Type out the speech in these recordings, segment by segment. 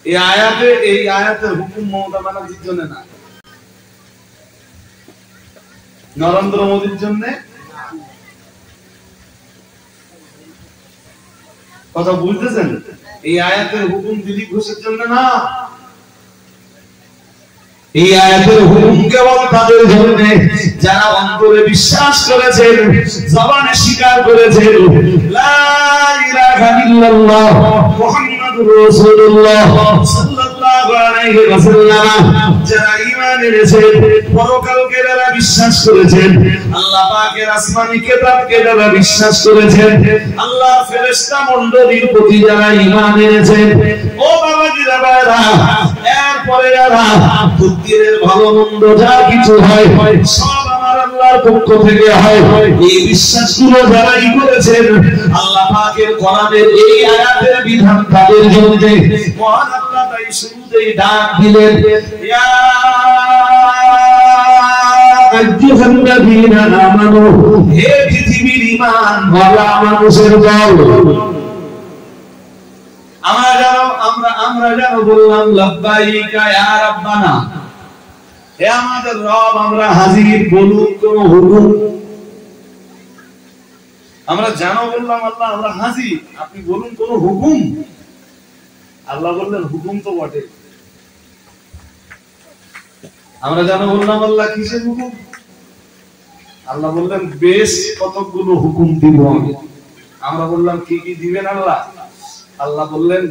এই আয়াতের হুকুম মমতা ব্যানার্জির জন্য না, নরেন্দ্র মোদীর জন্য। কথা বুঝতেছেন? এই আয়াতের হুকুম দিলীপ ঘোষের জন্য না, এই আয়াতের হুকুম কেবল তাদের জন্য যারা অন্তরে বিশ্বাস করেছেন, জবানে স্বীকার করেছেন লা ইলাহা ইল্লাল্লাহ মুহাম্মাদুর রাসূলুল্লাহ সাল্লাল্লাহু আলাইহি ওয়াসাল্লাম। যারা ঈমান এনেছেন, পরকালকে যারা বিশ্বাস করেছেন, আল্লাহ পাকের আসমানী কিতাবকে যারা বিশ্বাস করেছেন, আল্লাহর ফেরেশতা মণ্ডলীর প্রতি যারা ঈমান এনেছেন, ও বাবাজিরা ভাইরা, এরপরে যারা বুদ্ধির ভালো মন্দ যা কিছু হয় সব আমার আল্লাহর পক্ষ থেকে হয়, এই বিশ্বাসগুলো যারাই করেছেন, আল্লাহ পাকের কোরআনের এই আয়াতের বিধান তাদের জন্য মহান আল্লাহ তাই শুরুতেই ডাক দিলেন, ইয়া আইয়ুহাল্লাযীনা আমানু, হে পৃথিবীর ঈমান ওয়ালা মানুষের দল। আমরা জানো বললাম লাব্বাইকা ইয়া রাব্বানা, হে আমাদের রব আমরা হাজির, বলুন কোন হুকুম। আমরা জানো বললাম আল্লাহ আমরা হাজির, আপনি বলুন কোন হুকুম। আল্লাহ বললেন হুকুম তো বটে। আমরা জানো বললাম আল্লাহ কিসের হুকুম। আল্লাহ বললেন বেশ কতগুলো হুকুম দিব আমি। আমরা বললাম কি কি দিবেন আল্লাহ। আল্লাহ বললেন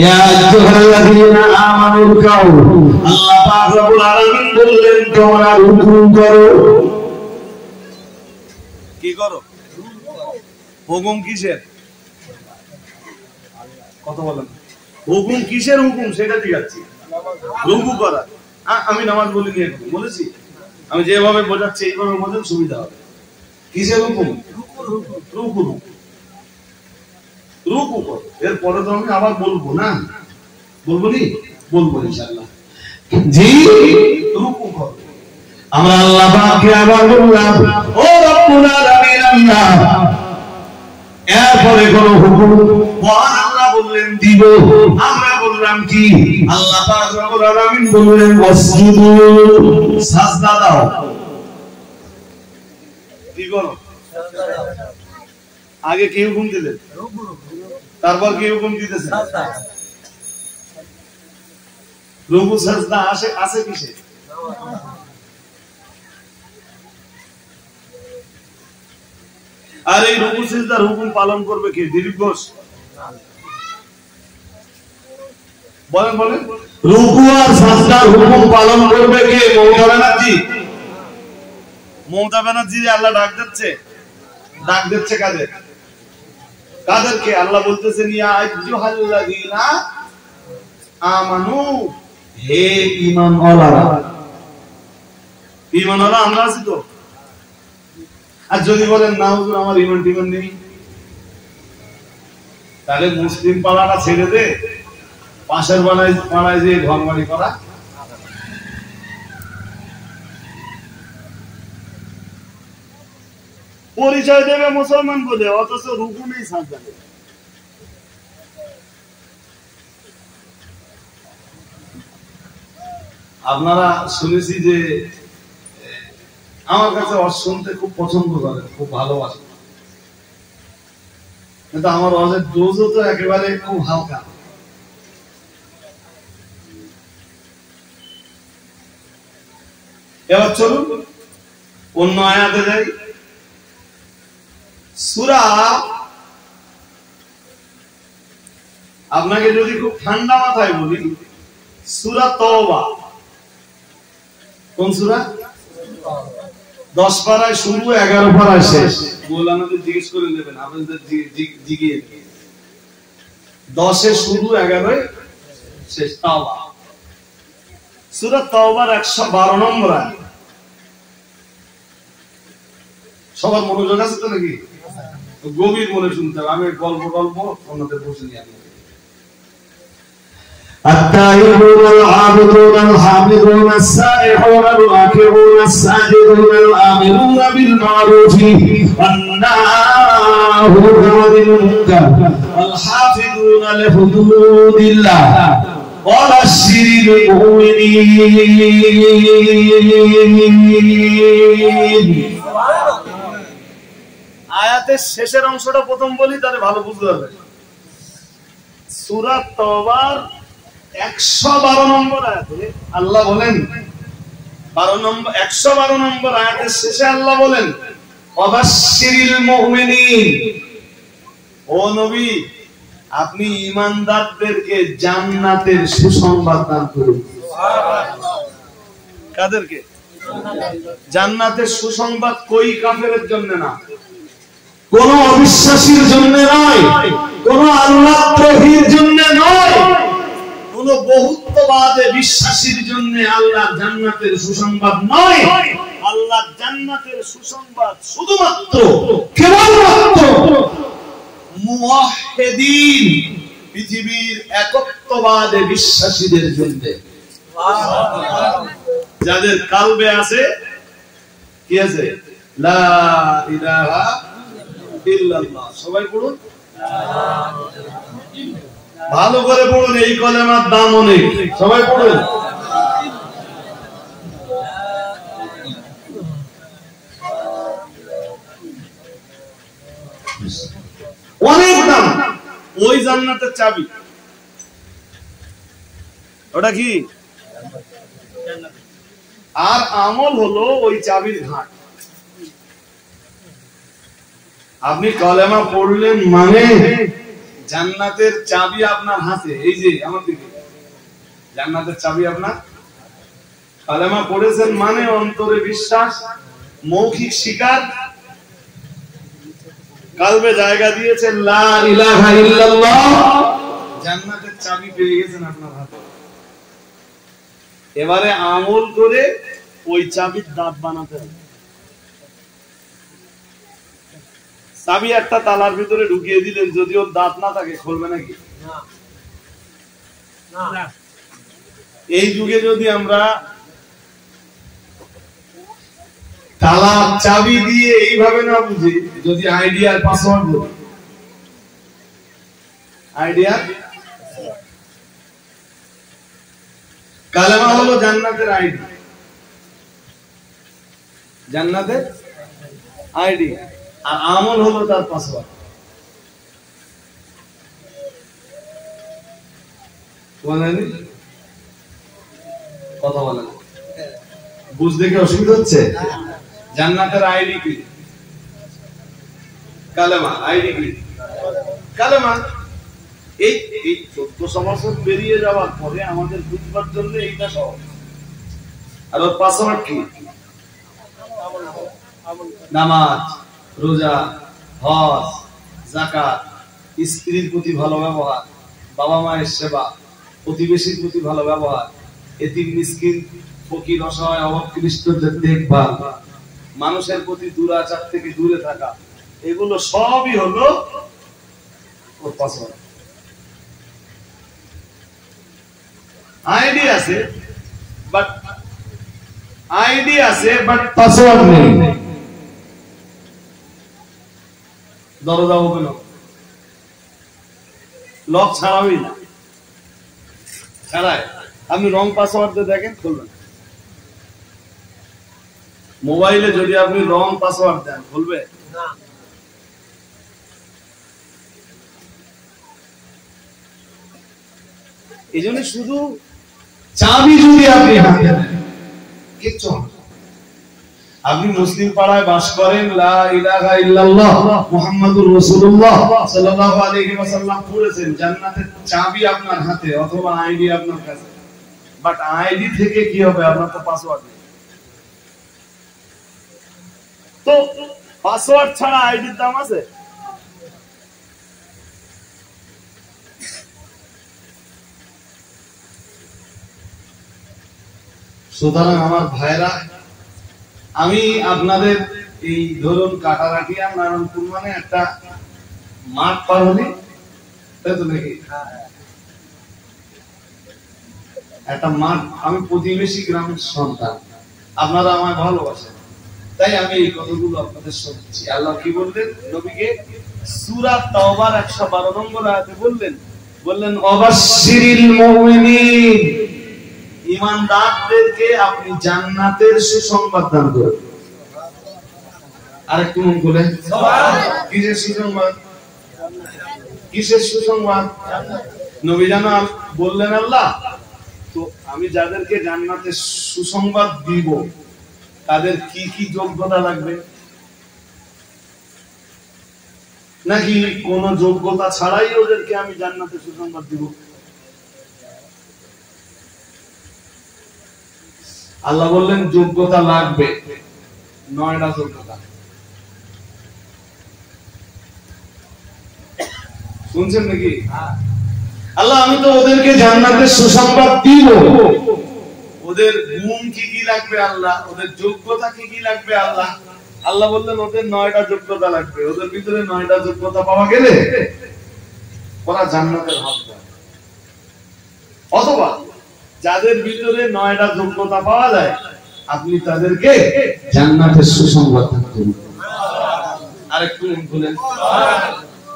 ইয়া আইয়ুহাল্লাযীনা আমানু রুকাউ, আল্লাহ পাক রব্বুল আলামিন বললেন তোমরা রুকু করো। কি করো? হুকুম কিসের? কথা বলেন, হুকুম কিসের হুকুম সেটা জিজ্ঞাসা। রুকু করা। আমি নামাজ বলিনি, এখন বলেছি। আমি যেভাবে বোঝাচ্ছি এইভাবে বোঝেন, সুবিধা হবে। কিসের হুকুম? রুকু। রুকু কর। এরপরে তো আমি আবার বলবো না, বলবো নি, বলবো ইনশাআল্লাহ। জি, রুকু কর। আমরা আল্লাহ পাককে আবার বললাম ও রব্বুল আলামিন আল্লাহ, এরপরে কোন হুকুম মহান আল্লাহ বললেন দিব। আমরা বললাম কি? আল্লাহ পাক রব্বুল আলামিন বললেন ওয়াসজুদু, সাজদা দাও। কি করো? আগে কি হুকুম দিলেন, তারপর কি হুকুম দিতেছেন? রুকু সাজদা আছে কিসে? আর এই রুকু সিজদার হুকুম পালন করবে কে? দিলীপ ঘোষ? বলেন বলেন, রুকু আর সাজদার হুকুম পালন করবে কে? মমতা ব্যানার্জি? মমতা ব্যানার্জি আল্লাহ ডাক দিচ্ছে কাদের? কাদেরকে? আল্লাহ বলতেছেন ইয়া আইয়ুহাল্লাযীনা আমানু, হে ঈমানওয়ালারা। ঈমানওয়ালা আমরা আছি তো? আর যদি বলেন না হুজুর আমার ঈমান টিমান নেই, তাহলে মুসলিম পাড়াটা ছেড়ে দে, পাশের পাড়ায় যে ঘর বাড়ি করা। পরিচয় দেবে মুসলমান বলে, অথচ রুকু নেই, সাজদা নেই। আপনারা শুনেছি যে আমার কাছে ওয়াজ শুনতে খুব পছন্দ করেন, খুব ভালোবাসেন, কিন্তু আমার ওয়াজের ডোজও তো একেবারে খুব হালকা। এবার চলুন অন্য আয়াতে যাই। সূরা, আপনাকে যদি খুব ঠান্ডা মাথায় বলি, সূরা তওবা। কোন সূরা? 10 পারায় শুরু, 11 পারায় শেষ। মৌলানাদের জিজ্ঞেস করে নেবেন, আপনাদের জিগিয়ে। 10-এ শুরু, 11-এ শেষ। তাওবা, সূরা তাওবার 112 নম্বর আয়াত। সবার মনোযোগ আছে তো নাকি? গভীর মনে শুনতে হবে। আমি গল্প আপনাদের বসে নিয়ে আসবো। التائبون العابدون الحامدون السائحون الراكعون الساجدون الآمرون بالمعروف والناهون عن المنكر হাফিজুনা লিহুদুদিল্লাহ ওয়া বাশশিরিল মুমিনিন। আয়াতের শেষের অংশটা প্রথম বলি, তাহলে ভালো বুঝতে হবে। সূরা তাওবার 112 নম্বর আয়াতে আল্লাহ বলেন, 112 নম্বর আয়াতের শেষে আল্লাহ বলেন ওয়াবাশশিরিল মুমিনিন, ও নবী আপনি ঈমানদারদেরকে জান্নাতের সুসংবাদ দান করুন। কাদেরকে? জান্নাতের সুসংবাদ কই কাফেরের জন্য না, কোন অবিশ্বাসীর জন্য নয়, কোন আল্লাহদ্রোহীর জন্য নয়, কোন বহুত্ববাদে বিশ্বাসীর জন্য আল্লাহ জান্নাতের সুসংবাদ নয়। আল্লাহ জান্নাতের সুসংবাদ শুধুমাত্র কেবলমাত্র মুওয়াহহিদিন, পৃথিবীর একত্ববাদে বিশ্বাসীদের জন্য, যাদের কালবে আছে কি আছে লা ইলাহা ইল্লাল্লাহ। সবাই পড়ুন, ভালো করে পড়ুন, এই কলেমার দাম অনেক। সবাই পড়ুন। অনেক দাম। ওই জান্নাতের চাবি, ওটা কি? আর আমল হলো ওই চাবির ঘাট। আপনি কলেমা পড়লেন মানে জান্নাতের চাবি আপনার হাতে, এই যে আমার দিকে জান্নাতের চাবি আপনার। কলেমা পড়েছেন মানে অন্তরে বিশ্বাস, মৌখিক স্বীকার, কালবে জায়গা দিয়েছেন লা ইলাহা ইল্লাল্লাহ, জান্নাতের চাবি পেয়ে গেছেন আপনার হাতে। এবারে আমল করে ওই চাবির দাঁত বানাতে হবে। চাবি একটা তালার ভিতরে ঢুকিয়ে দিলেন, যদি ওর দাঁত না থাকে খুলবে নাকি? এই যুগে যদি আমরা তালার চাবি দিয়ে এইভাবে না বুঝি, যদি আইডিয়ার পাসওয়ার্ড বলি, আইডিয়া কালেমা হলো জান্নাতের আইডি, জান্নাতের আইডি, আর আমল হলো তার পাসওয়ার্ড। বলেন, কথা বলেন, বুঝতে কি অসুবিধা হচ্ছে? জান্নাতের আইডি কি? কালেমা। আইডি কি? কালেমা। এই 1400 বছর বেরিয়ে যাওয়ার পরে আমাদের বুঝবার জন্য এইটা সহজ। আর ওর পাসওয়ার্ড কি? নামাজ, রোজা, হজ, যাকাত, স্ত্রীর প্রতি ভালো ব্যবহার, বাবা মায়ের সেবা, প্রতিবেশীর প্রতি ভালো ব্যবহার, এতিম মিসকিন ফকির অসহায় অবকৃষ্টদের দেখভাল, মানুষের প্রতি দুরাচার থেকে দূরে থাকা, এগুলো সবই হলো ওর পাসওয়ার্ড। আইডি আছে বাট পাসওয়ার্ড নেই। দরজা ওপেন, লক ছাড়াবই না, ছাড়াই আপনি রং পাসওয়ার্ড দিয়ে দেখেন, খুলবেন। মোবাইলে যদি আপনি রং পাসওয়ার্ড দেন, খুলবে না। এই জন্য শুধু চাবি যদি আপনি হাতে নেন, কিচ্ছু হবে। আপনি মুসলিম পাড়ায় বাস করেন, লা ইলাহা ইল্লাল্লাহ মুহাম্মাদুর রাসূলুল্লাহ সাল্লাল্লাহু আলাইহি ওয়াসাল্লাম পড়েছেন, জান্নাতের চাবি আপনার হাতে অথবা আইডি আপনার কাছে। বাট আইডি থেকে কি হবে? আপনার তো পাসওয়ার্ড নেই। তো পাসওয়ার্ড ছাড়া আইডির দাম আছে? সুতরাং আমার ভাইরা, আমি আপনাদের এই ধরুন কাটারাটিয়া নারায়ণপুর মানে একটা মাঠ পার হলি, তাই তো নাকি? একটা মাঠ, আমি প্রতিবেশী গ্রামের সন্তান, আপনারা আমায় ভালোবাসেন, তাই আমি এই কথাগুলো আপনাদের শুনছি। আল্লাহ কি বললেন নবীকে? সূরা তাওবার 112 নম্বর আয়াতে বললেন অবাশশিরিল মুমিনিন, ঈমানদারদেরকে আপনি জান্নাতের সুসংবাদ দান করুন। আরেকটু মন খুলে সুবহানাল্লাহ। কিসের সুসংবাদ? কিসের সুসংবাদ? নবী জানা বললেন আল্লাহ, তো আমি যাদেরকে জান্নাতের সুসংবাদ দিব তাদের কি কি যোগ্যতা লাগবে, নাকি কোন যোগ্যতা ছাড়াই ওদেরকে আমি জান্নাতের সুসংবাদ দিব? আল্লাহ বললেন যোগ্যতা লাগবে, 9টা যোগ্যতা। শুনছেন নাকি? আল্লাহ আমি তো ওদেরকে জান্নাতের সুসংবাদ দিব, ওদের গুণ কি কি লাগবে আল্লাহ, ওদের যোগ্যতা কি কি লাগবে আল্লাহ? আল্লাহ বললেন ওদের 9টা যোগ্যতা লাগবে। ওদের ভিতরে 9টা যোগ্যতা পাওয়া গেলে ওরা জান্নাতের হকদার। অথবা যাদের ভিতরে 9টা যোগ্যতা পাওয়া যায় আপনি তাদেরকে জান্নাতের সুসংবাদ দান করুন। আরেকটু বলেন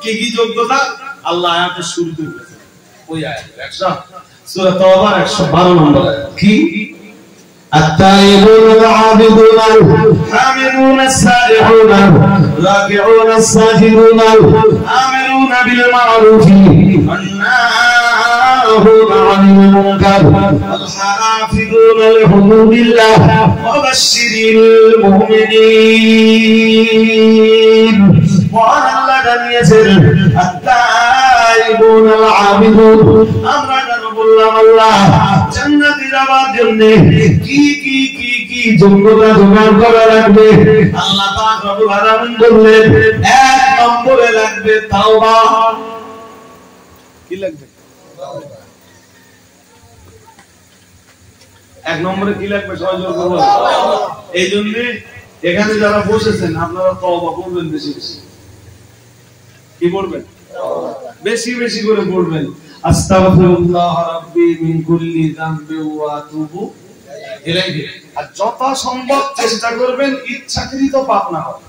কি কি যোগ্যতা? আল্লাহ আয়াতে শুরুতে বলেছেন, ওই আয়াত 100 সূরা তাওবার 112 নম্বর আয়াত কি? التائبون العابدون الحامدون السائحون الراكعون الساجدون الآمرون بالمعروف والناهون عن المنكر والحافظون لحدود الله وبشر المؤمنين। وعن الله জানিয়েছেন التائبون العابدون, আমরা বললাম আল্লাহ জান্নাতে যাওয়ার জন্য কি কি কি কি যোগ্যতা জোগাড় করা লাগবে? আল্লাহ পাক রব্বুল আলামিন বললেন 1 নম্বরে লাগবে তাওবা। কি লাগবে? 1 নম্বরে কি লাগবে? সহযোগ করব। এই জন্য এখানে যারা বসেছেন আপনারা তাওবা করবেন, বেশি বেশি। কি করবেন? বেশি বেশি করে পড়বেন। আস্তাগফিরুল্লাহ রাব্বি মিন কুল্লি যামবি ওয়া আতুবু ইলাইহি। আর যথাসম্ভব চেষ্টা করবেন ইচ্ছাকৃত পাপ না হয়।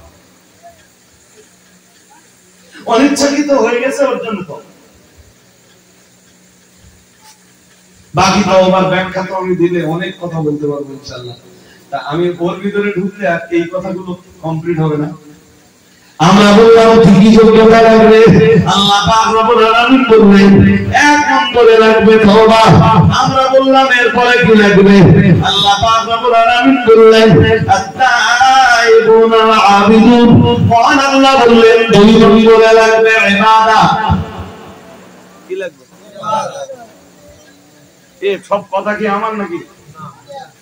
অনিচ্ছাকৃত হয়ে গেছে ওর জন্য তো বাকি তাওবার ব্যাখ্যা তো আমি দিলে অনেক কথা বলতে পারবো ইনশাআল্লাহ। তা আমি ওর ভিতরে ঢুকলে আর এই কথাগুলো কমপ্লিট হবে না। আমরা বললাম কি যোগ্যতা লাগবে? আল্লাহ পাক রব্বুল আলামিন বললেন 1 নম্বরে লাগবে তওবা। আমরা বললাম এরপরে কি লাগবে? আল্লাহ পাক রব্বুল আলামিন বললেন আত-তাইবুন আল-আবিদুন। মহান আল্লাহ বললেন 2 নম্বরে লাগবে ইবাদত। কি লাগবে? ইবাদত। এই সব কথা কি আমার নাকি?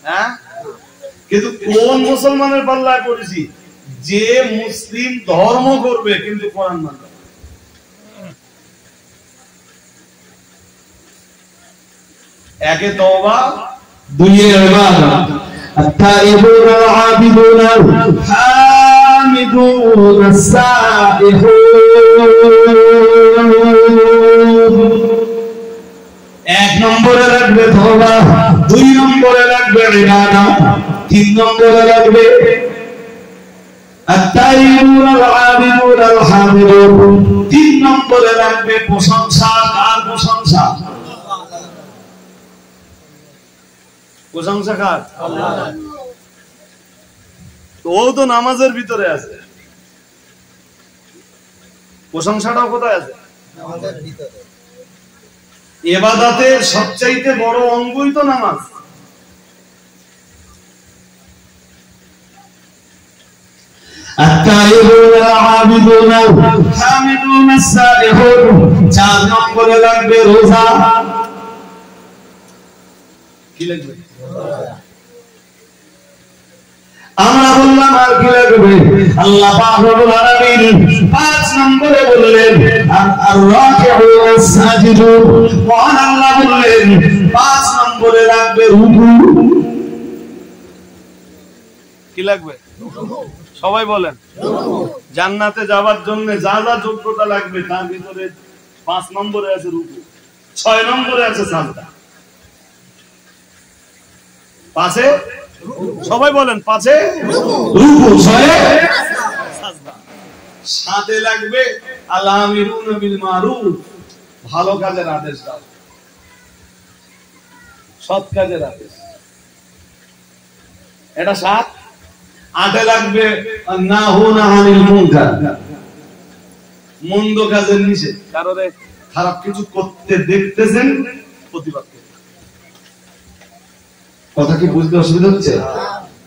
হ্যাঁ, কিন্তু কোন মুসলমানের পাল্লায় পড়েছি যে মুসলিম ধর্ম করবে কিন্তু কোরআন মানবে? একে তওবা, 2 এ ইবাদত। التائبون العابدون الحامدون السائحون। 1 নম্বরে লাগবে তওবা, 2 নম্বরে লাগবে ইবাদত, 3 নম্বরে লাগবে التائبون العابدون الحامدون। 3 নম্বরে লাগবে প্রশংসা। কার প্রশংসা? প্রশংসা কার? আল্লাহ। ও তো নামাজের ভিতরে আছে, প্রশংসাটাও কোথায় আছে? নামাজের ভিতরে। ইবাদতের সবচাইতে বড় অঙ্গই তো নামাজ। التائبون العابدون الحامدون السائحون। 4 নম্বরে লাগবে রোজা। কি লাগবে? আমরা বললাম আর কি লাগবে? আল্লাহ পাক রব্বুল আলামিন 5 নম্বরে বললেন আর-রাকিউন আস-সাজিদুন। মহান আল্লাহ বললেন 5 নম্বরে লাগবে রুকু। কি লাগবে? সবাই বলেন। জান্নাতে যাওয়ার জন্য যা যা যোগ্যতা লাগবে তার ভিতরে 5 নম্বরে আছে রুকু, 6 নম্বরে আছে সাজদা। 5 এ সবাই বলেন 5 এ রুকু, 6 এ সাজদা। সাথে লাগবে আল-আমিরুনা বিল মারুফ, ভালো কাজের আদেশ দাও, সৎ কাজের আদেশ, এটা 7। 8 লাগবে নাহুনা আনিল মুনকার, মন্দ কাজের নিষেধ, কারণে খারাপ কিছু করতে দেখতেছেন প্রতিবাদ করতে। কথা কি বুঝতে অসুবিধা হচ্ছে?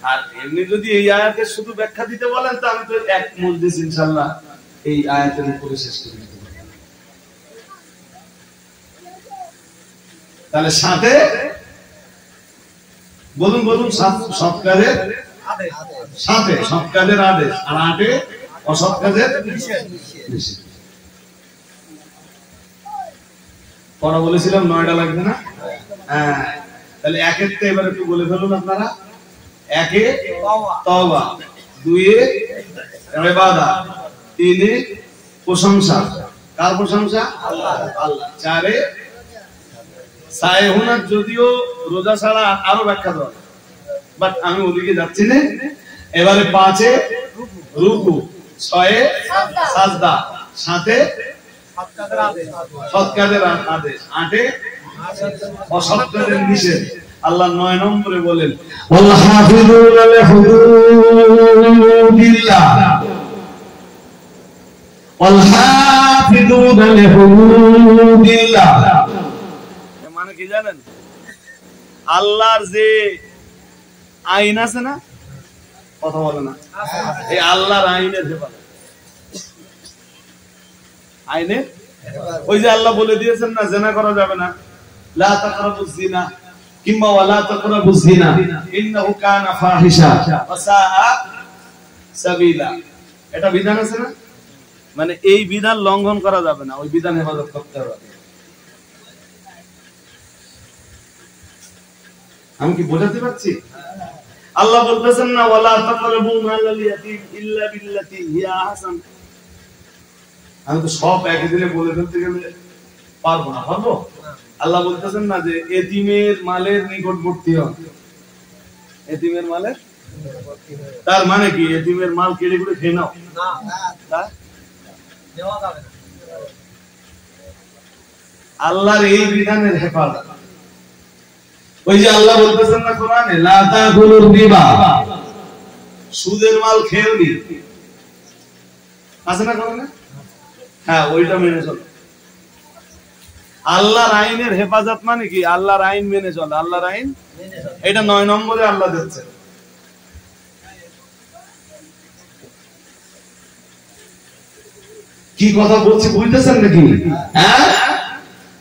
আর এমনি যদি এই আয়াতের শুধু ব্যাখ্যা দিতে বলেন তো আমি তো এক মজলিস ইনশাআল্লাহ এই আয়াতের উপরে শেষ করে দিতে পারি। তাহলে সাথে বলুন সৎ কাজের আদেশ, সাথে সৎ কাজের আদেশ, আর 8 অসৎ কাজের নিষেধ। পড়া বলেছিলাম 9টা লাগবে না? হ্যাঁ, তাহলে 1 তে এবার একটু বলে ফেলুন আপনারা। 1 তওবা, 2 ইবাদত, 3 প্রশংসা, কার প্রশংসা? আল্লাহ। 4 সায়হুনাত, যদিও রোজা ছাড়া আরো ব্যাখ্যা দেওয়া, বাট আমি ওদিকে যাচ্ছি না। এবারে 5 রুকু, 6 সাজদা, 7 সৎ কাজের আদেশ, 8 অসৎ কাজের নিষেধ। আল্লাহ 9 নম্বরে বলেন ওয়াল হাফিজুনা লিহুদুদিল্লাহ, ওয়াল হাফিজুনা লিহুদুদিল্লাহ, মানে কি জানেন? আল্লাহর যে আইন আছে না, কথা বলে না, এই আল্লাহর আইনের হেফাজত, আইনে ওই যে আল্লাহ বলে দিয়েছেন না জিনা করা যাবে না, লা তাকরাবুজ জিনা কিংবা ওয়ালা তাকরাবুজ জিনা ইন্নাহু কানা ফাহিশা ওয়া সাআ সাবিলা, এটা বিধান আছে না, মানে এই বিধান লঙ্ঘন করা যাবে না, ওই বিধান হেফাজত করতে হবে। আমি কি বোঝাতে পারছি? আল্লাহ বলতেছেন না ওয়ালা তাকরাবু মালাল ইয়াতীম ইল্লা বিল্লাতি হিয়া আহসান। আমি তো সব একই দিনে বলে ফেলতে গেলে পারবো না, পারবো? আল্লাহ বলতেছেন না যে এতিমের মালের নিকটবর্তী হন, এতিমের মালের, তার মানে কি এতিমের মাল কেড়ে করে খেয়ে নাও? না, দেওয়া যাবে না। আল্লাহর এই বিধানের হেফাজত। ওই যে আল্লাহ বলতেছেন না কোরআনে লা তাকুলুর রিবা, সুদের মাল খেয়েও নি, আছে না কোরআনে? হ্যাঁ, ওইটা মেনে চলো। আল্লাহর আইনের হেফাজত মানে কি? আল্লাহর আইন মেনে চলো, আল্লাহর আইন, এটা 9 নম্বরে আল্লাহ দিচ্ছে। কি কথা বলছি বুঝতেছেন নাকি? হ্যাঁ,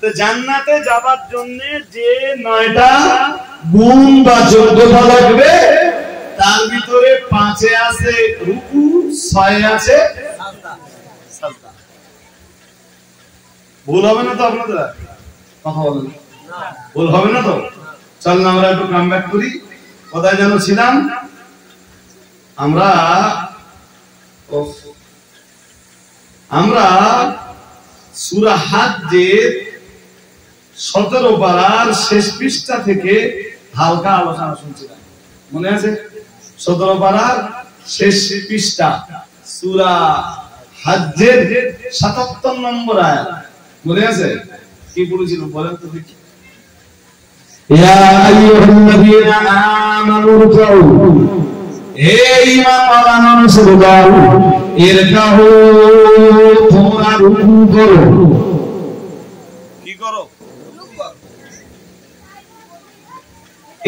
তো জান্নাতে যাবার জন্য যে 9টা গুণ বা যোগ্যতা লাগবে, তার ভিতরে 5 আছে রুকু, 6 আছে সাজদা। ভুল হবে না তো আপনাদের? কথা বলেন, ভুল হবে না তো? চল আমরা একটু কাম ব্যাক করি। কোথায় যেন ছিলাম আমরা? সূরা হাজ্জের 17 পারার শেষ পৃষ্ঠা থেকে হালকা আলোচনা শুনছিলাম, মনে আছে? 17 পারার শেষ পৃষ্ঠা, সূরা হাজ্জের 77 নম্বর আয়াত, মনে আছে? কি বলেছিল বলেন তো দেখি। ইয়া আইয়ুহাল্লাযীনা আমানু রুকউ, হে ঈমানওয়ালা মানুষ রুকউ, ইরকাউ, তোমরা রুকু করো। কি করো?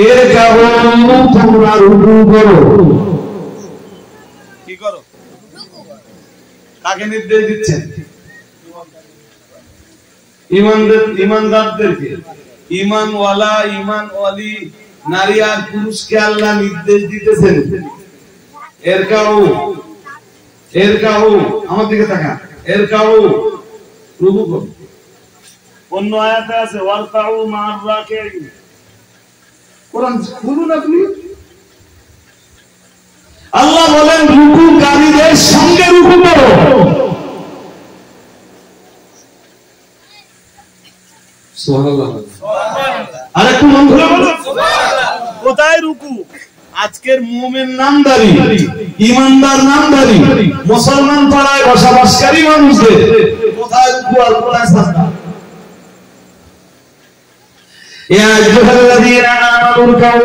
ইরকাউ, তোমরা রুকু করো। কি করো? কাকে নির্দেশ দিচ্ছেন? ইমানদারদেরকে। ইমানওয়ালা, ইমানওয়ালি নারী আর পুরুষকে আল্লাহ নির্দেশ দিতেছেন ইরকাউ, ইরকাউ, আমার দিকে তাকান, ইরকাউ, রুকু করো। অন্য আয়াতে আছে ওয়ারকাউ মা'আর রাকিঈন। কোরআন খুলুন আপনি, আল্লাহ বলেন রুকুকারীদের সঙ্গে রুকু করো। সুবহানাল্লাহ। আরেকটু মন খুলে বলো, কোথায় রুকু? আজকের মুমিন নামদারি, ইমানদার নামদারি, মুসলমান পাড়ায় বসবাসকারী মানুষদের কোথায় রুকু আর কোথায় সাজদা? ইয়া আইয়ুহাল্লাযীনা আমানু রুকউ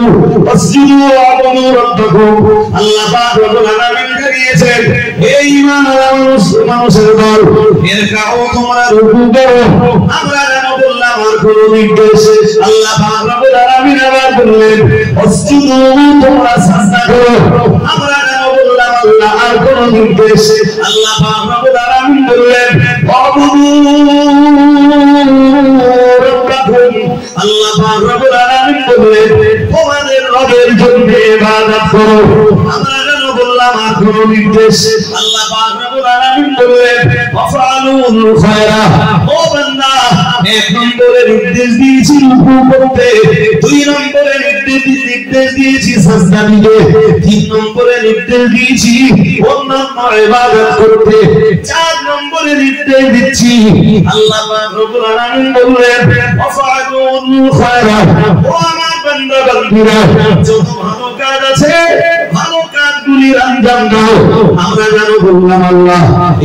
ওয়াসজুদু ওয়া'বুদু রাব্বাকুম। আল্লাহ পাক রব্বুল আলামিন জানিয়েছেন, হে ঈমানওয়ালা মানুষের দল, ইরকাউ, তোমরা রুকু করো। আমরা যেন বললাম আর কোন নির্দেশ? আল্লাহ পাক রব্বুল আলামিন আবার বললেন, ওয়াসজুদু, তোমরা সাজদা করো। আমরা যেন বললাম আল্লাহ আর কোন নির্দেশ? আল্লাহ পাক রব্বুল আলামিন বললেন, ওয়া'বুদু রাব্বাকুম। আল্লাহ পাক রব্বুল আলামিন বললেন, তোমাদের রবের জন্য ইবাদত করো। আমরা যেন বললাম আর কোন নির্দেশ? আল্লাহ পাক রব্বুল আলামিন বললেন, ওয়াফআলুল খায়রা। ও বান্দা, এক নম্বরে নির্দেশ দিয়েছি রুকু করতে, দুই নম্বরে নির্দেশ দিয়েছি সাজদা দিতে, তিন নম্বরে নির্দেশ দিয়েছি অন্যান্য ইবাদত করতে, চার নম্বরে নির্দেশ দিচ্ছি। আল্লাহ পাক রব্বুল আলামিন বললেন, ওয়াফআলুল খায়রা। ও আমার বান্দা বান্দীরা, যত ভালো কাজ আছে ভালো কাজগুলি আঞ্জাম দাও। আমরা যেন বললাম আল্লাহ,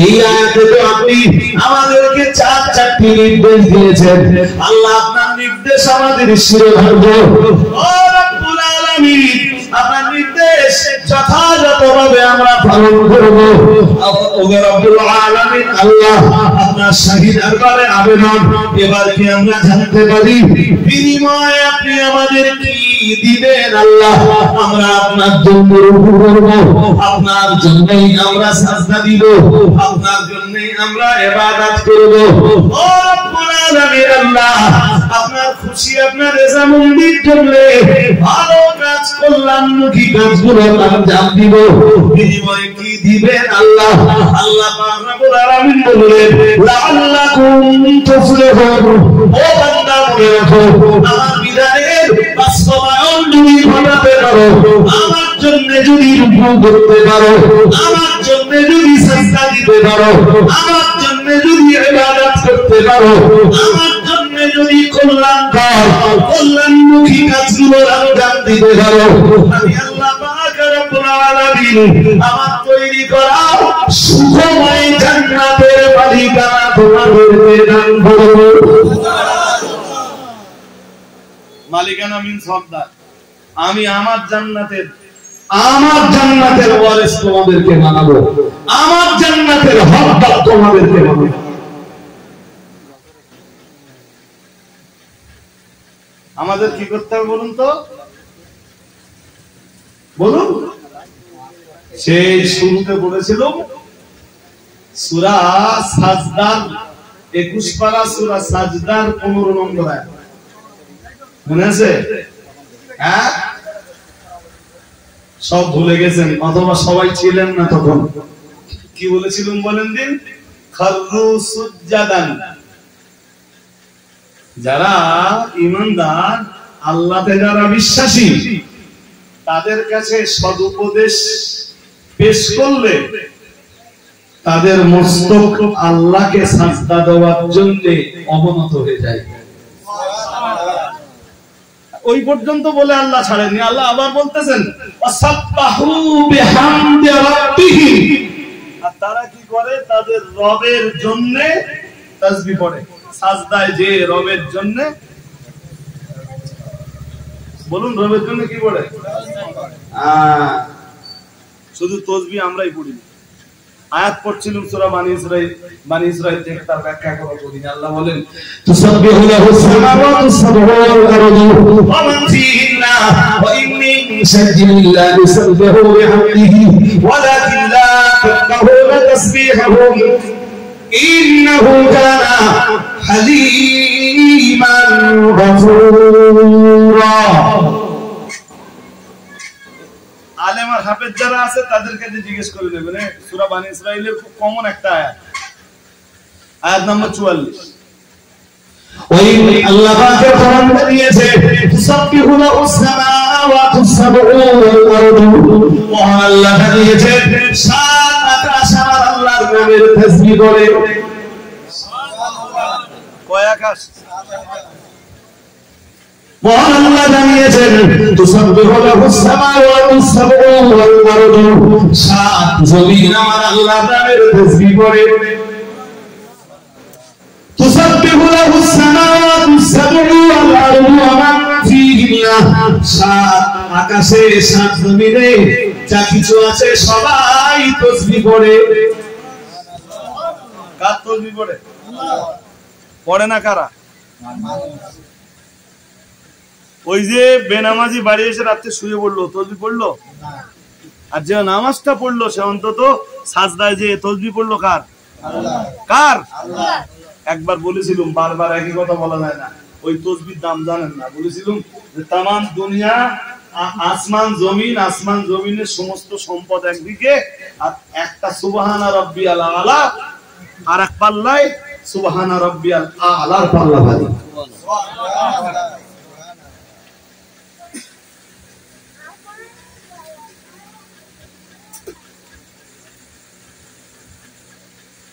এই আয়াতে তো আপনি আমাদেরকে চারটি নির্দেশ দিয়েছেন। আল্লাহ, আপনার নির্দেশ আমাদের শিরোধার্য। ও রব্বুল আলামিন, আপনার নির্দেশ যথাযথভাবে আমরা পালন করব। ও রব্বুল আলামিন, আল্লাহ, আপনার শাহী দরবারে আবেদন, এবার কি আমরা জানতে পারি বিনিময়ে আপনি আমাদের কি দিবেন? আল্লাহ, আমরা আপনার জন্য রুকু করব, আপনার জন্যই আমরা সাজদা দিব, আপনার জন্যই আমরা ইবাদত করব। ও রব্বুল আলামিন, আল্লাহ, আপনার খুশি, আপনার রেজামন্দির জন্য ভালো কাজ, কল্যাণমুখী কাজগুলো আঞ্জাম দিব, বিনিময়ে কি দিবেন? আল্লাহ, আল্লাহ পাক রব্বুল আলামিন বললেন, লাআল্লাকুম তুফলিহুন। ও বান্দা, মনে রাখো, আমার বিধানের বাস্তবায়ন যদি ঘটাতে পারো, আমার জন্য যদি রুকু করতে পারো, আমার জন্য যদি সাজদা দিতে পারো, আমার জন্য যদি ইবাদত করতে পারো, আমার জন্য যদি কল্যাণমুখী কাজগুলো আঞ্জাম দিতে পারো, আমি আল্লাহ পাক রব্বুল আলামিন আমার তৈরি করা সুখময় জান্নাতের মালিকানা তোমাদেরকে দান করব। মালিকানা মিন্স হকদার। আমি আমার জান্নাতের ওয়ারিস তোমাদেরকে বানাবো, আমার জান্নাতের হকদার তোমাদেরকে বানাবো। আমাদের কি করতে হবে বলুন তো, বলুন। সেই শুরুতে বলেছিলাম সূরা সাজদার 21 পারা, সূরা সাজদার 15 নম্বর আয়াত, মনে আছে? হ্যাঁ, সব ভুলে গেছেন অথবা সবাই ছিলেন না তখন। কি বলেছিলাম বলেন দিন? খাররু সুজদান। যারা ঈমানদার, আল্লাহতে যারা বিশ্বাসী, তাদের কাছে সদুপদেশ পেশ করলে তাদের মস্তক আল্লাহকে সাজদা দেওয়ার জন্য অবনত হয়ে যায়। ওই পর্যন্ত বলে আল্লাহ ছাড়েননি। আল্লাহ আবার বলতেছেন, ওয়াসাব্বাহু বিহামদি রাব্বিহি। আর তারা কি করে? তাদের রবের জন্য তাসবিহ পড়ে। সাজদায় যে রবের জন্য, বলুন, রবের জন্য কি পড়ে? শুধু তাসবিহ আমরাই পড়ি। আয়াত পড়ছিলাম সূরা বানি ইসরাঈল থেকে, তার ব্যাখ্যা করা পড়ি। আল্লাহ বলেন, তুসাব্বিহু লাহুস সামাওয়াতু সাব'উ ওয়াল আরদু ওয়া মান ফীহিন্না ওয়া ইন মিন শাইইন ইল্লা ইউসাব্বিহু বিহামদিহি ওয়ালাকিন লা তাফকাহুনা তাসবিহাহুম ইন্নাহু কানা হালিমান গফুরা। আলেম আর হাফেজ যারা আছে তাদেরকে জিজ্ঞেস করে নেবেন। সূরা বানি ইসরাঈলের খুব কমন একটা আয়াত, আয়াত নম্বর 44। ওই আল্লাহ পাকের ফরমান দিয়েছে, তুসাব্বিহু লাহুস সামাওয়াতুস সাব'উ ওয়াল আরদু। মহান আল্লাহ দিয়েছে, সাত আকাশ আমার আল্লাহর নামের তাসবিহ করে। কয় আকাশ? মহান আল্লাহ জানিয়েছেন তুসাব্বিহু লাহুস সামাওয়াতুস সাবউ ওয়াল আরদু, সাত জমিন আমার আল্লাহর নামের তাসবিহ করে। তুসাব্বিহু লাহুস সামাওয়াতুস সাবউ ওয়াল আরদু ওয়া মান ফীহিন্না, সাত আকাশে সাত জমিনে যা কিছু আছে সবাই তাসবিহ করে। কার তাসবিহ করে? পড়ে না কারা? ওই যে বেনামাজি বাড়ি এসে রাত্রে শুয়ে পড়লো, তাসবিহ পড়লো? আর যে নামাজটা পড়লো সে অন্তত সাজদায় যে তাসবিহ পড়লো কার? কার? একবার বলেছিলাম, বারবার একই কথা বলা যায় না, ওই তাসবিহর দাম জানেন না। বলেছিলাম যে তামাম দুনিয়া, আসমান জমিন, আসমান জমিনের সমস্ত সম্পদ একদিকে, আর একটা সুবহানা রাব্বিয়াল আলা আর এক পাল্লায় সুবহানা রাব্বিয়াল আলার পাল্লা ভারী।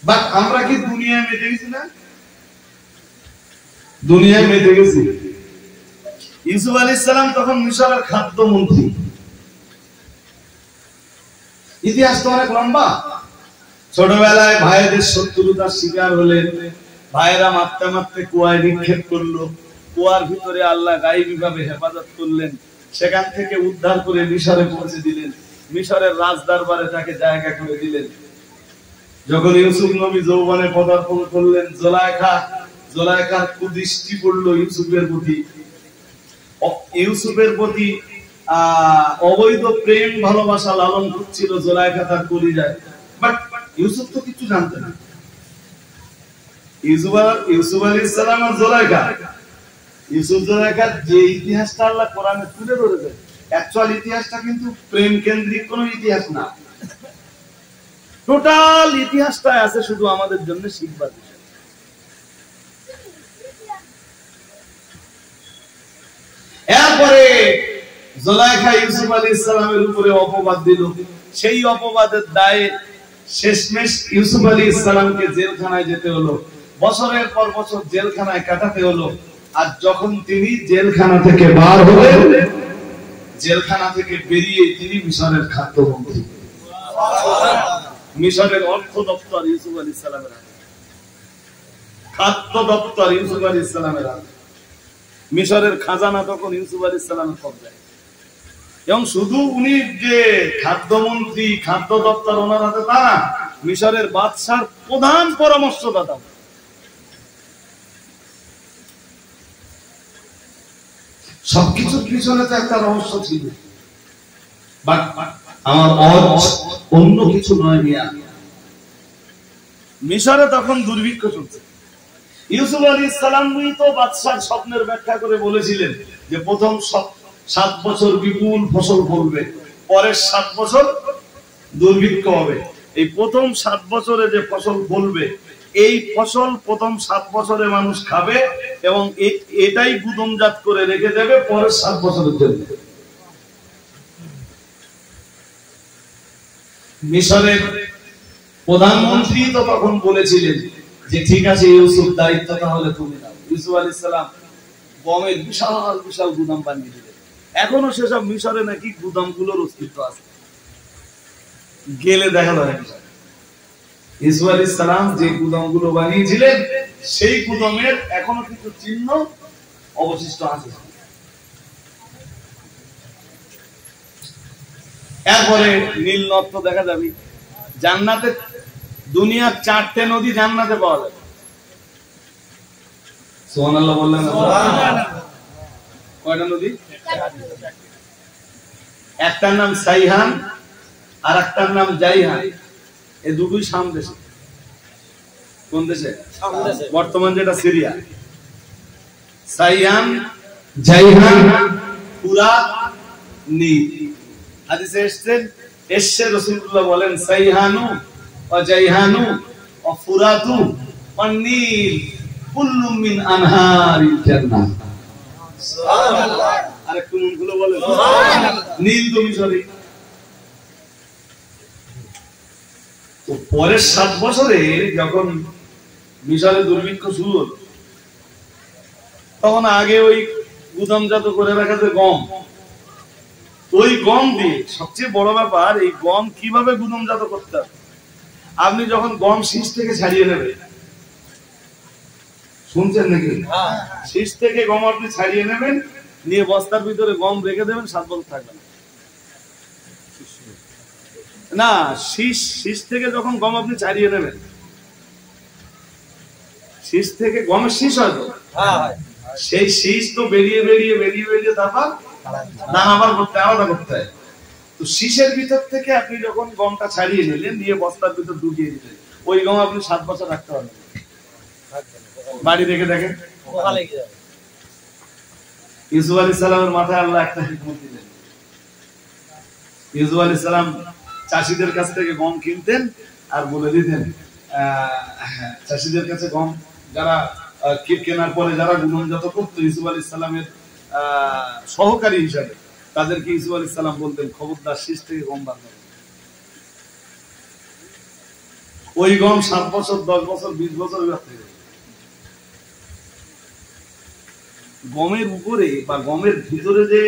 বাট আমরা কি দুনিয়ায় মেতে গেছি না? দুনিয়ায় মেতে গেছি। ইউসুফ আলাইহিস সালাম তখন মিশরের খাদ্যমন্ত্রী। ইতিহাস তো অনেক লম্বা। ছোটবেলায় ভাইদের শত্রুতার শিকার হলেন, ভাইরা মারতে মারতে কুয়ায় নিক্ষেপ করলো, কুয়ার ভিতরে আল্লাহ গায়েবী ভাবে হেফাজত করলেন, সেখান থেকে উদ্ধার করে মিশরে পৌঁছে দিলেন, মিশরের রাজ দরবারে তাকে জায়গা করে দিলেন। যখন ইউসুফ নবী যৌবনে পদার্পণ করলেন, জোলাইখার কুদৃষ্টি পড়লো ইউসুফের প্রতি। ইউসুফের প্রতি অবৈধ প্রেম ভালোবাসা লালন করছিল জোলাইখা তার কলিজায়। বাট ইউসুফ তো কিছু জানতে না। ইউসুফ আলাইহিস সালাম আর জোলাইখা, ইউসুফ জোলাইখার যে ইতিহাসটা আল্লাহ কোরআনে তুলে ধরেছে, অ্যাকচুয়াল ইতিহাসটা কিন্তু প্রেম কেন্দ্রিক কোনো ইতিহাস না। টোটাল ইতিহাসটা আছে শুধু আমাদের জন্য শিখবার বিষয়। এরপরে জোলাইখা ইউসুফ আলাইহিস সালামের উপরে অপবাদ দিল। সেই অপবাদের দায়ে শেষমেশ ইউসুফ আলাইহিস সালামকে জেলখানায় যেতে হলো, বছরের পর বছর জেলখানায় কাটাতে হলো। আর যখন তিনি জেলখানা থেকে বার হলেন, জেলখানা থেকে বেরিয়ে তিনি মিশরের খাদ্যমন্ত্রী, মিশরের অর্থ দপ্তর ইউসুফ আলাইহিস সালামের হাতে, খাদ্য দপ্তর ইউসুফ আলাইহিস সালামের হাতে, মিশরের খাজানা তখন ইউসুফ আলাইহিস সালামের কবজায়। এবং শুধু উনি যে খাদ্যমন্ত্রী, খাদ্য দপ্তর ওনার হাতে তা না, মিশরের বাদশার প্রধান পরামর্শদাতা। সবকিছুর পিছনে তো একটা রহস্য ছিল। বাট আমার অন্য কিছু নয় মিয়া। মিশরে তখন দুর্ভিক্ষ চলছে। ইউসুফ আলাইহিস সালাম তো বাদশার স্বপ্নের ব্যাখ্যা করে বলেছিলেন যে প্রথম 7 বছর বিপুল ফসল ফলবে, পরের 7 বছর দুর্ভিক্ষ হবে। এই প্রথম 7 বছরে যে ফসল ফলবে, এই ফসল প্রথম 7 বছরে মানুষ খাবে এবং এটাই গুদামজাত করে রেখে দেবে পরের 7 বছরের জন্য। মিশরের প্রধানমন্ত্রী তো তখন বলেছিলেন যে ঠিক আছে ইউসুফ, দায়িত্ব তাহলে তুমি নাও। ইউসুফ আলাইহিস সালাম গমের বিশাল বিশাল গুদাম বানিয়ে দিলেন। এখনো সেসব মিশরে নাকি গুদামগুলোর অস্তিত্ব আছে, গেলে দেখা যায়। ইউসুফ আলাইহিস সালাম যে গুদামগুলো বানিয়েছিলেন, সেই গুদামের এখনো কিছু চিহ্ন অবশিষ্ট আছে। এরপরে নীল নদ তো দেখা যাবে। জান্নাতে, দুনিয়ার 4টে নদী জান্নাতে পাওয়া যাবে। সুবহানাল্লাহ বললেন না? কয়টা নদী? একটার নাম সাইহান আর একটার নাম জাইহান। এই দুটোই শাম দেশে। কোন দেশে? বর্তমান যেটা সিরিয়া। সাইহান, জাইহান, ফুরাত, নীল। হাদিসে এসছে রাসূলুল্লাহ বলেন সাইহানু ওয়া জাইহানু ওয়া ফুরাতু ওয়া নীল কুল্লু মিন আনহারিল জান্নাহ। সুবহানাল্লাহ। আরেকটু মনগুলো বলে সুবহানাল্লাহ। নীল তো মিশরে। তো পরের 7 বছরে যখন মিশরে দুর্ভিক্ষ শুরু হলো, তখন আগে ওই গুদামজাত করে রাখা যে গম, ওই গম দিয়ে সবচেয়ে বড় ব্যাপার, এই গম কিভাবে গুদামজাত করতে হবে। আপনি যখন গম শীষ থেকে ছাড়িয়ে নেবেন, শুনছেন নাকি? শীষ থেকে গম আপনি ছাড়িয়ে নেবেন, নিয়ে বস্তার ভিতরে গম রেখে দেবেন, 7 বছর থাকবে না। শীষ থেকে যখন গম আপনি ছাড়িয়ে নেবেন, শীষ থেকে গমের শীষ হয় তো, সেই শীষ তো বেরিয়ে বেরিয়ে বেরিয়ে বেরিয়ে তারপর দানাবার করতে আলাদা করতে হয়। তো শীষের ভিতর থেকে আপনি যখন গমটা ছাড়িয়ে নিলেন, নিয়ে বস্তার ভিতর ঢুকিয়ে দিলেন, ওই গম আপনি 7 বছর রাখতে পারবেন, বাড়ি রেখে দেখেন। ইউসুফ আলাইহিস সালামের মাথায় আল্লাহ একটা হিকমত দিলেন। ইউসুফ আলাইহিস সালাম চাষীদের কাছ থেকে গম কিনতেন আর বলে দিতেন, চাষীদের কাছে গম যারা কেনার পরে যারা গুণনজাত করতো ইউসুফ আলাইহিস সালামের সহকারী হিসাবে, তাদেরকে ইউসুফ আলাইহিস সালাম বলতেন, খবরদার শীষ থেকে গম বার করো। ওই গম 7 বছর 10 বছর 20 বছর গমের উপরে বা গমের ভিতরে যে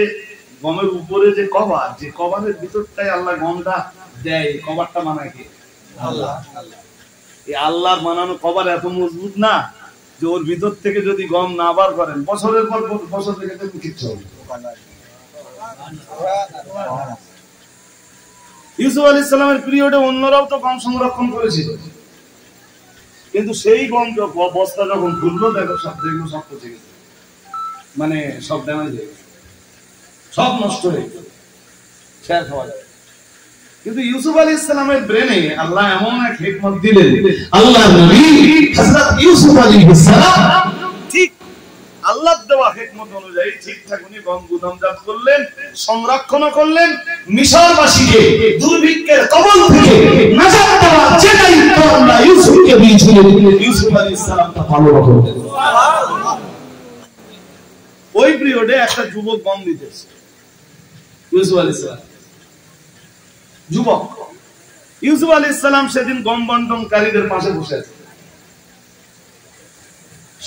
গমের উপরে যে কভার, যে কভারের ভিতরটাই আল্লাহ গমটা দেয়, কভারটা বানায় কে? আল্লাহ। এই আল্লাহর বানানো কভার এত মজবুত না যে ওর ভিতর থেকে যদি গম না বার করেন বছরের পর বছর থেকে তো কিচ্ছু হবে। ইউসুফ আলাইহিস সালামের পিরিয়ডে অন্যরাও তো গম সংরক্ষণ করেছিল, কিন্তু সেই গম বস্তা যখন খুললো, দেখো সব পচে গেছে, মানে সব ড্যামেজ হয়ে গেছে, সব নষ্ট হয়ে গেছে, শেয়ার খাওয়া যাবে। কিন্তু ইউসুফ আলাইহিস সালামের ব্রেনে আল্লাহ এমন এক হিকমত দিলেন, আল্লাহর নবী হযরত ইউসুফ আলাইহিস সালাম ঠিক আল্লাহর দেওয়া হিকমত অনুযায়ী ঠিকঠাক উনি গম গুদামজাত করলেন, সংরক্ষণ করলেন। মিশরবাসীকে দুর্ভিক্ষের কবল থেকে নাজাত দেওয়ার যে দায়িত্ব আল্লাহ ইউসুফকে দিয়েছিলেন, ইউসুফ আলাইহিস সালাম তা পালন করলেন। সুবহানাল্লাহ। ওই পিরিয়ডে একটা যুবক গম দিতেছে, ইউসুফ আলাইহিস সালাম যুবক। ইউসুফ আলাইহিস সালাম সেদিন গম বন্টনকারীদের পাশে বসে আছে,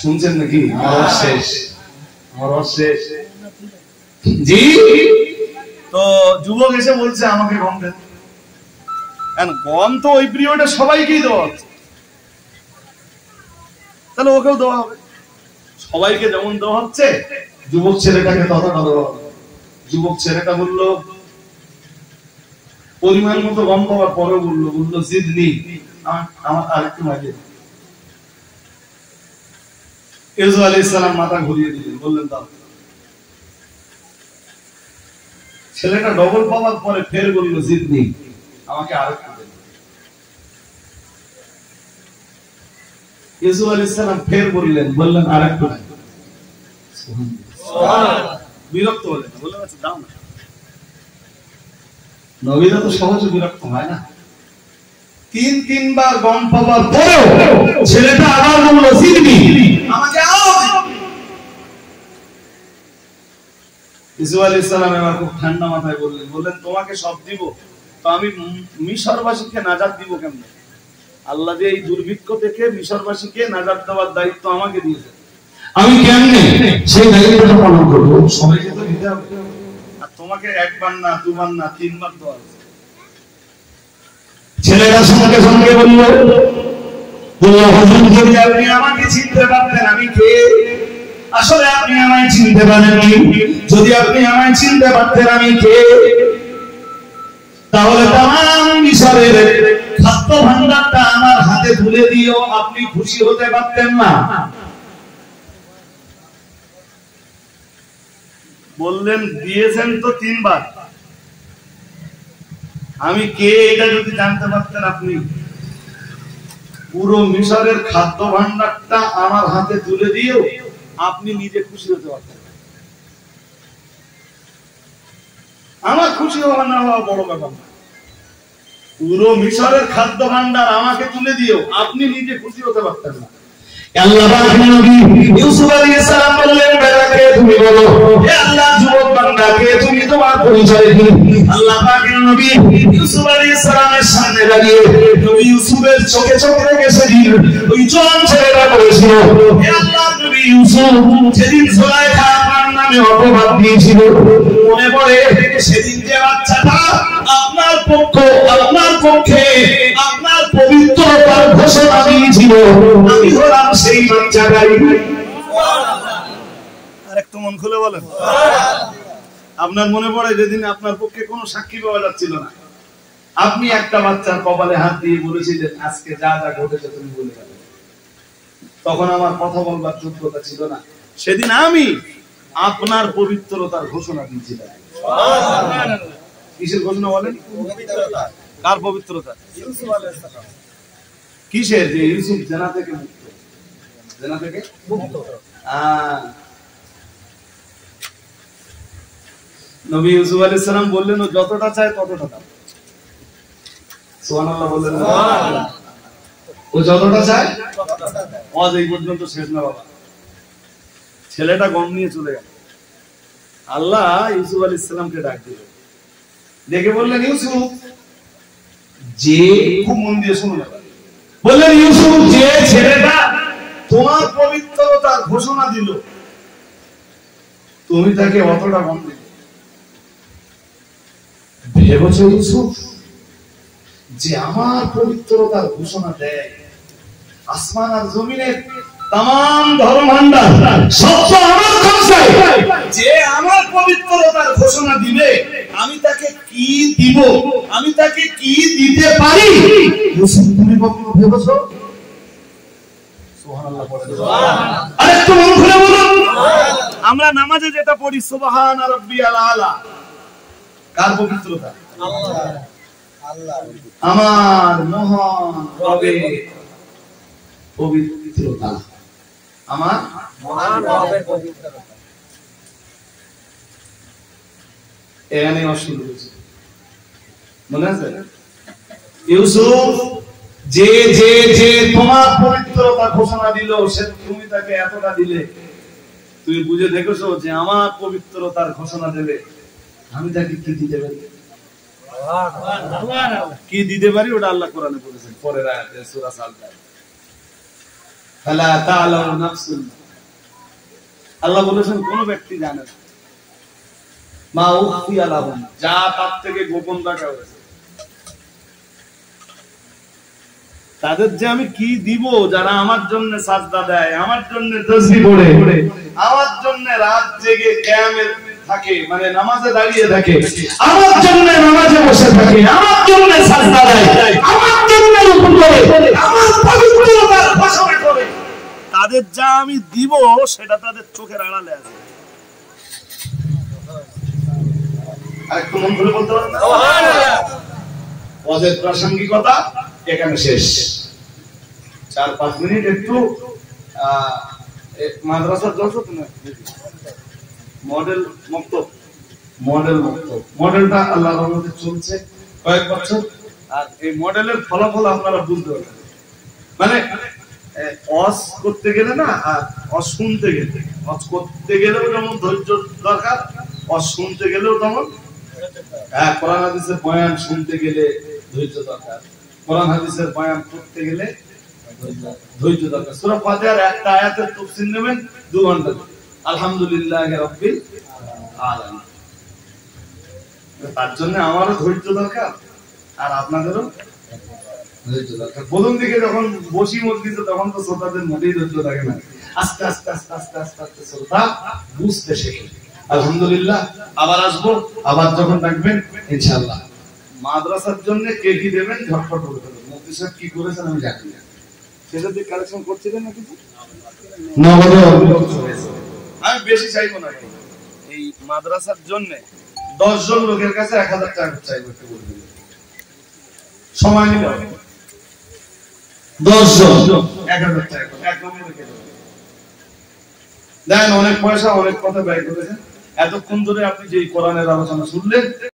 শুনছেন নাকি? আমার শেষ জি। তো যুবক এসে বলছে, আমাকে গম দেন। গম তো ওই পিরিয়ডে সবাইকেই দেওয়া হচ্ছে, তাহলে ওকেও দেওয়া হবে। সবাইকে যেমন দেওয়া হচ্ছে, যুবক ছেলেটাকে ততটা দেওয়া হবে। যুবক ছেলেটা বললো, পরিমাণ মতো গম পাওয়ার পরে বললো জিদনি, আমার আরেকটু মাঝে। ইউসুফ আলাইহিস সালাম মাথা ঘুরিয়ে দিলেন, বললেন দাও। ছেলেটা ডবল পাওয়ার পরে ফের বললো জিদনি, আমাকে আরেকটু দেন। ইউসুফ আলাইহিস সালাম ফের বললেন আরেকটু দেন। সুবহানাল্লাহ। বিরক্ত হলেন, বললেন আচ্ছা দাও না। নবীরা তো সহজে বিরক্ত হয় না। 3-3 বার গম পাওয়ার পরেও ছেলেটা আবার বলল জিদনি, আমাকে আরো দিন। ইউসুফ আলাইহিস সালাম এবার খুব ঠান্ডা মাথায় বললেন তোমাকে সব দিব, তো আমি মিশরবাসীকে নাজাত দিব কেমনে? আল্লাহ যে এই দুর্ভিক্ষ থেকে মিশরবাসীকে নাজাত দেওয়ার দায়িত্ব আমাকে দিয়েছে, আমি কেমনে সেই দায়িত্বটা পালন করব? সবাইকে তো দিতে হবে, আর তোমাকে একবার না, দুবার না, 3 বার দেওয়া হয়েছে। ছেলেটা সঙ্গে সঙ্গে বলল, হুজুর যদি আপনি আমাকে চিনতে পারতেন আমি কে? আসলে আপনি আমায় চিনতে পারেননি। যদি আপনি আমায় চিনতে পারতেন আমি কে, তাহলে তাম মিশরের খাদ্য ভান্ডারটা আমার হাতে তুলে দিও, আপনি খুশি হতে পারতেন না? বললেন দিয়েছেন তো 3 বার, আমি কে এটা যদি জানতে পারতেন আপনি, পুরো মিশরের খাদ্য ভান্ডারটা আমার হাতে তুলে দিও আপনি নিজে খুশি হতে পারতেন। আমার খুশি হওয়া না হওয়া বড় ব্যাপার না, পুরো মিশরের খাদ্য ভান্ডার আমাকে তুলে দিও আপনি নিজে খুশি হতে পারতেন না। আল্লাহ পাকের নবী ইউসুফ আলাইহিস সালাম বললেন, বেটাকে তুমি বলো, হে আল্লাহ যুবক বান্দাকে তুমি তোমার পরিচয় দিন। আল্লাহ পাকের নবী ইউসুফ আলাইহিস সালামের সামনে দাঁড়িয়ে নবী ইউসুফের চোখে চোখ রেখে সেদিন ওই জোয়ান ছেলেটা বলেছিল, হে আল্লাহর নবী ইউসুফ, সেদিন সুলাইখা আপনার নামে সামনে অপবাদ দিয়েছিল। মনে পড়ে সেদিন যে বাচ্চাটা আপনার পক্ষে আপনার পবিত্রতার ঘোষণা দিয়েছিল, আমি হলাম সেই বাচ্চাটাই। আর একটু মন খুলে বলেন, আপনার মনে পড়ে যেদিন আপনার পক্ষে কোনো সাক্ষী পাওয়া যাচ্ছিল না, আপনি একটা বাচ্চার কপালে হাত দিয়ে বলেছিলেন আজকে যা যা ঘটেছে তুমি বলে গেলে। তখন আমার কথা বলবার যোগ্যতা ছিল না, সেদিন আমি আপনার পবিত্রতার ঘোষণা দিয়েছিলাম। কিসের ঘোষণা বলেন? কার পবিত্রতা? কিসের? যে ইউসুফ জেনা থেকে মুক্ত, জেনা থেকে মুক্ত। নবী ইউসুফ আলাইহিস সালাম বললেন ও যতটা চায় ততটা দাও। সুবহানাল্লাহ বললেন, ও যতটা চায় আজ এই পর্যন্ত শেষ না বাবা। ছেলেটা গম নিয়ে চলে গেল। আল্লাহ ইউসুফ আলাইহিস সালামকে ডাক দিলেন, ডেকে বললেন ইউসুফ, যে খুব মন দিয়ে শুনুন, বললেন ইউসুফ, যে ছেলেটা তোমার পবিত্রতার ঘোষণা দিল তুমি তাকে অতটা গম দিলে। ভেবেছ ইউসুফ, যে আমার পবিত্রতার ঘোষণা দেয়, আসমান আর জমিনের তাম ধর্মভান্ডার সব তো আমার কবজায়, যে আমার পবিত্রতার ঘোষণা দিবে আমি তাকে কি দিব, আমি তাকে কি দিতে পারি? ইউসুফ তুমি কখনো ভেবেছ? সুবহানাল্লাহ পড়ে সুবহানাল্লাহ। আরেকটু মন খুলে বলুন, আমরা নামাজে যেটা পড়ি সুবহান রাব্বিয়াল আলা, কার পবিত্রতা? আল্লাহ। আমার মহান রবের পবিত্রতা, আমার মহান রবের পবিত্রতা। এখানে অসুবিধা হয়েছে, মনে আছে? ইউসুফ, যে যে যে তোমার পবিত্রতা ঘোষণা দিল, সে তুমি তাকে এতটা দিলে, তুমি বুঝে দেখেছো যে আমার পবিত্রতার ঘোষণা দেবে আমি তাকে কি দিতে পারি? কি দিতে পারি ওটা আল্লাহ কোরআনে বলেছেন পরের আয়াতে সূরা সাজদা। ফালা তা'লামু নাফসুন, আল্লাহ বলেছেন কোন ব্যক্তি জানে না, মা উখফিয়া লাহুম, যা তার থেকে গোপন রাখা হয়েছে। তাদের যে আমি কি দিব, যারা আমার জন্য সাজদা দেয়, আমার জন্য তাসবিহ পড়ে, আমার জন্য রাত জেগে কিয়ামে থাকে, মানে নামাজে দাঁড়িয়ে থাকে, আমার জন্য নামাজে বসে থাকে, আমার জন্য সাজদা দেয়, আমার জন্য রুকু করে, আমার পবিত্রতার ঘোষণা করে, তাদের যা আমি দিব সেটা তাদের চোখের আড়ালে আছে। আরেকটু মন করে বলতে পারেন না? সুবহানাল্লাহ। ওয়াজের প্রাসঙ্গিকতা এখানে শেষ। 4-5 মিনিট একটু মাদ্রাসার জলসা না, মডেল মক্তব, মডেলটা আল্লাহর রহমতে চলছে কয়েক বছর, আর এই মডেলের ফলাফল আপনারা বুঝতে পারবেন। মানে ওয়াজ করতে গেলে না, আর ওয়াজ শুনতে গেলে, ওয়াজ করতে গেলেও যেমন ধৈর্য দরকার, ওয়াজ শুনতে গেলেও তেমন। কোরআন হাদিসের বয়ান শুনতে গেলে ধৈর্য দরকার, কোরআন হাদিসের বয়ান করতে গেলে ধৈর্য দরকার। সূরা ফাতিহার একটা আয়াতের তাফসীর নেবেন 2 ঘন্টা, আলহামদুলিল্লাহি রাব্বিল আলামিন। তার জন্য আমারও ধৈর্য দরকার আর আপনাদেরও ধৈর্য দরকার। প্রথম দিকে যখন বসি মসজিদে তখন তো শ্রোতাদের মোটেই ধৈর্য থাকে না, আস্তে আস্তে আস্তে আস্তে আস্তে আস্তে শ্রোতা বুঝতে শেখে। আলহামদুলিল্লাহ, আবার আসবো, আবার যখন ডাকবেন ইনশাআল্লাহ। মাদ্রাসার জন্য কে কি দেবেন ঝটপট বলে দেবেন। মুফতি সাহেব কি করেছেন আমি জানি না, সেটা দিয়ে কালেকশন করছিলেন না কিছু নগদে আমি বেশি চাইবো না। এই মাদ্রাসার জন্য 10 জন লোকের কাছে 1000 টাকা চাইবো, একটু বলে দিবেন, সময় নিতে হবে। 10 জন 1000 টাকা একদমই রেখে দেবেন। দেখেন অনেক পয়সা অনেক কথা ব্যয় করেছেন, এতক্ষণ ধরে আপনি যে কোরআনের আলোচনা শুনলেন